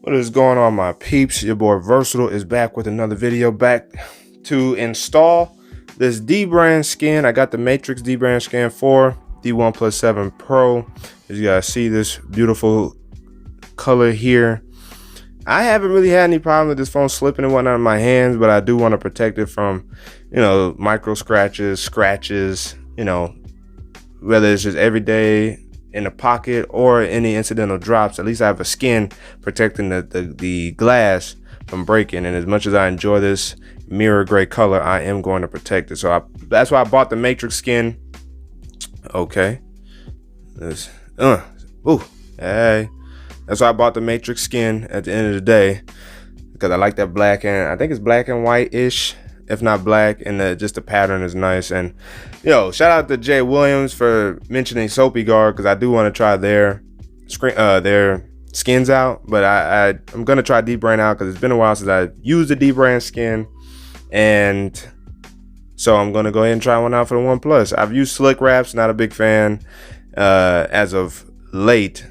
What is going on, my peeps? Your boy Versatile is back with another video, back to install this dbrand skin. I got the Matrix dbrand skin for the OnePlus 7 Pro. As you guys see, this beautiful color here. I haven't really had any problem with this phone slipping and whatnot in my hands, but I do want to protect it from, micro scratches, whether it's just every day in the pocket or any incidental drops. At least I have a skin protecting the glass from breaking. And as much as I enjoy this mirror gray color, I am going to protect it. So that's why I bought the Matrix skin. Okay. Hey. That's why I bought the Matrix skin at the end of the day, because I like that black, and I think it's black and white-ish, if not black, and just the pattern is nice. And shout out to Jay Williams for mentioning Soapy Guard, because I do want to try their skins out, but I'm gonna try dbrand out because it's been a while since I used the dbrand skin, and so I'm gonna go ahead and try one out for the OnePlus. I've used slick wraps, not a big fan as of late,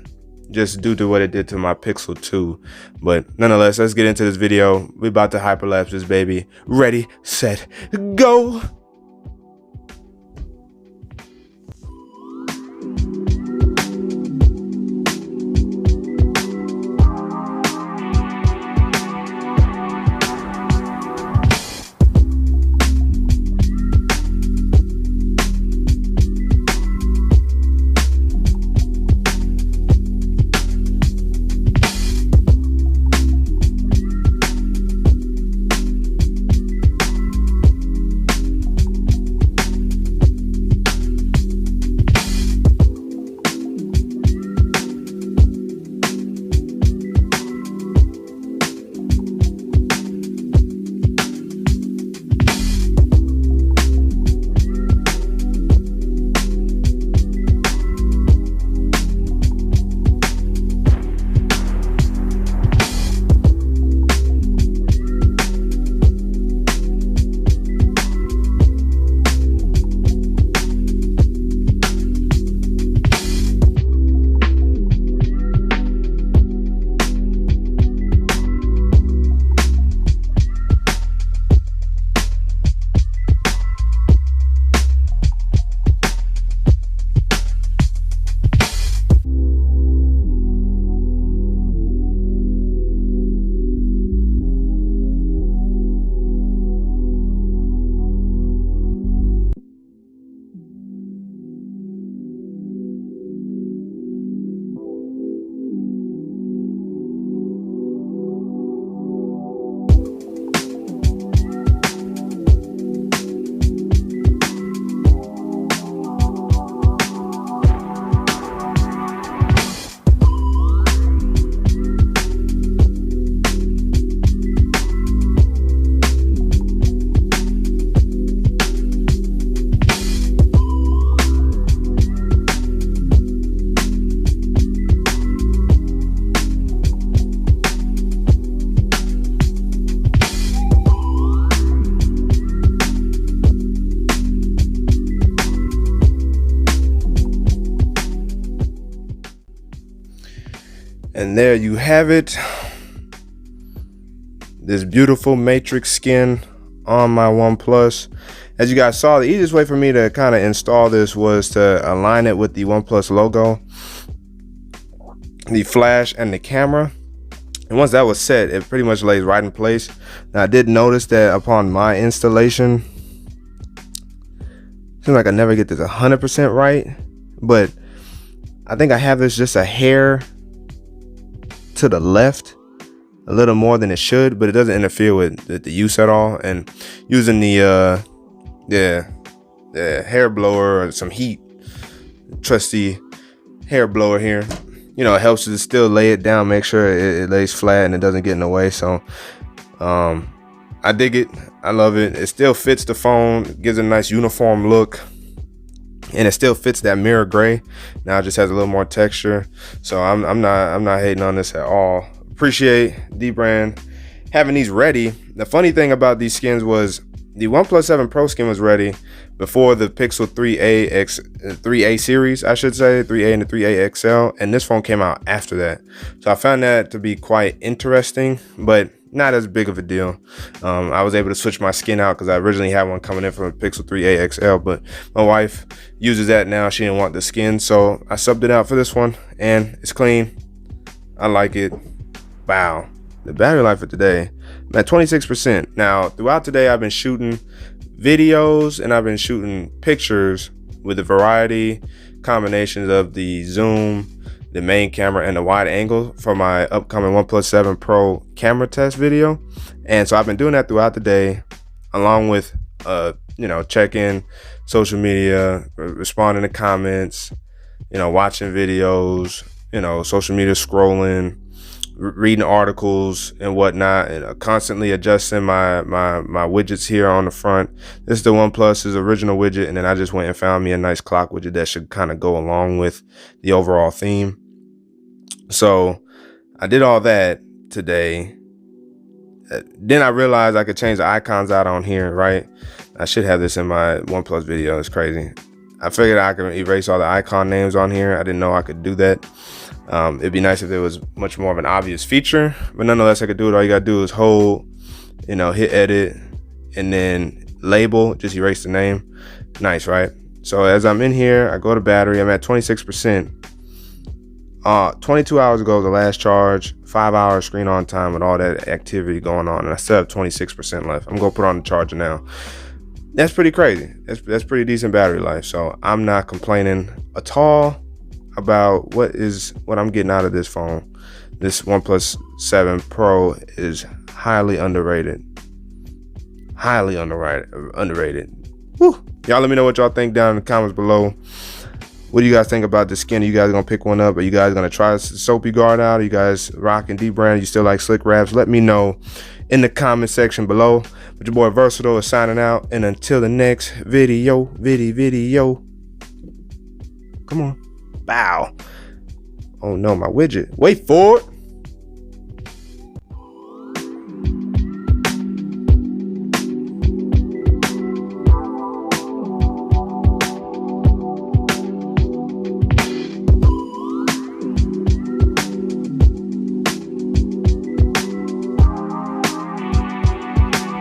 just due to what it did to my Pixel 2. But nonetheless, let's get into this video. We're about to hyperlapse this baby. Ready, set, go. And there you have it, this beautiful Matrix skin on my OnePlus. As you guys saw, the easiest way for me to kind of install this was to align it with the OnePlus logo, the flash, and the camera. And once that was set, it pretty much lays right in place. Now, I did notice that upon my installation, it seems like I never get this 100% right, but I think I have this just a hair to the left, a little more than it should, but it doesn't interfere with the use at all. And using the hair blower or some heat, trusty hair blower here, it helps to still lay it down, make sure it lays flat and it doesn't get in the way. So I dig it, I love it. It still fits the phone, gives it a nice uniform look, and it still fits that mirror gray. Now it just has a little more texture, so I'm not hating on this at all. Appreciate dbrand having these ready. The funny thing about these skins was the OnePlus 7 Pro skin was ready before the Pixel 3a series, I should say, 3a and the 3a XL, and this phone came out after that. So I found that to be quite interesting, but not as big of a deal. I was able to switch my skin out because I originally had one coming in from a Pixel 3a XL, but my wife uses that now. She didn't want the skin, so I subbed it out for this one, and it's clean. I like it. Wow. The battery life for today, I'm at 26%. Now, throughout today, I've been shooting videos and I've been shooting pictures with a variety combinations of the zoom, the main camera, and the wide angle for my upcoming OnePlus 7 Pro camera test video. And so I've been doing that throughout the day, along with, checking social media, responding to comments, watching videos, social media scrolling, reading articles and whatnot, and constantly adjusting my widgets here on the front. This is the OnePlus's original widget, and then I just went and found me a nice clock widget that should kind of go along with the overall theme. So I did all that today. Then I realized I could change the icons out on here, right? I should have this in my OnePlus video. It's crazy. I figured I could erase all the icon names on here. I didn't know I could do that. It'd be nice if it was much more of an obvious feature, but nonetheless, I could do it. All you gotta do is hold, hit edit, and then label, just erase the name. Nice, right? So as I'm in here, I go to battery, I'm at 26%. 22 hours ago was the last charge, 5 hours screen on time with all that activity going on, and I still have 26% left. I'm gonna put on the charger now. That's pretty crazy. That's pretty decent battery life. So I'm not complaining at all about what I'm getting out of this phone. This OnePlus 7 Pro is highly underrated. Highly underrated. Whew. Y'all let me know what y'all think down in the comments below. What do you guys think about the skin? Are you guys gonna pick one up? Are you guys gonna try the Soapy Guard out? Are you guys rocking dbrand? You still like slick wraps? Let me know in the comment section below. But your boy Versatile is signing out, and until the next video. Come on. Bow. Oh no, my widget. Wait for it.